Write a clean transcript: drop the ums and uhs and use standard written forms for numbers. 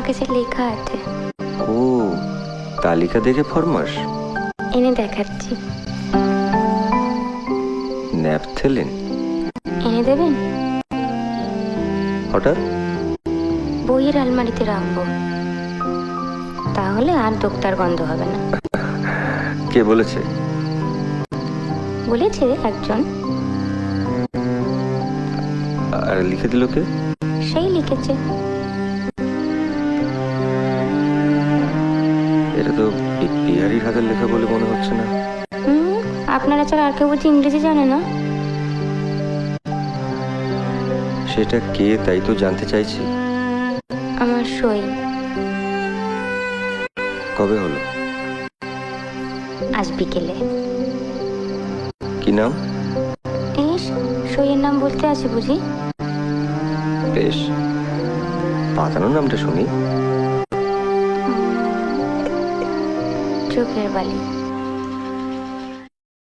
কাছে লেখা আছে। ও, তালিকা দেখে ফরমাস? এনে দেখাচ্ছি। ন্যাপথেলিন এনে দেবেন? হঠাৎ? বইয়ের আলমারিতে রাখবো, তাহলে আর দোক্তার গন্ধ হবে না। কে বলেছে? বলেছে একজন। আর লিখে দিল কে? সেই লিখেছে। এটা তো বিহারির হাতের লেখা বলে মনে হচ্ছে না। আপনারা ছাড়া আর কেউ বুঝি ইংরেজি জানে না? সেটা কে তাই তো জানতে চাইছি। আমার সই। কবে হলো? আজ বিকেলে। কি নাম? ইস, সইয়ের নাম বলতে আছে বুঝি? বেশ, পাতানোর নামটা শুনি। চোখের বালি।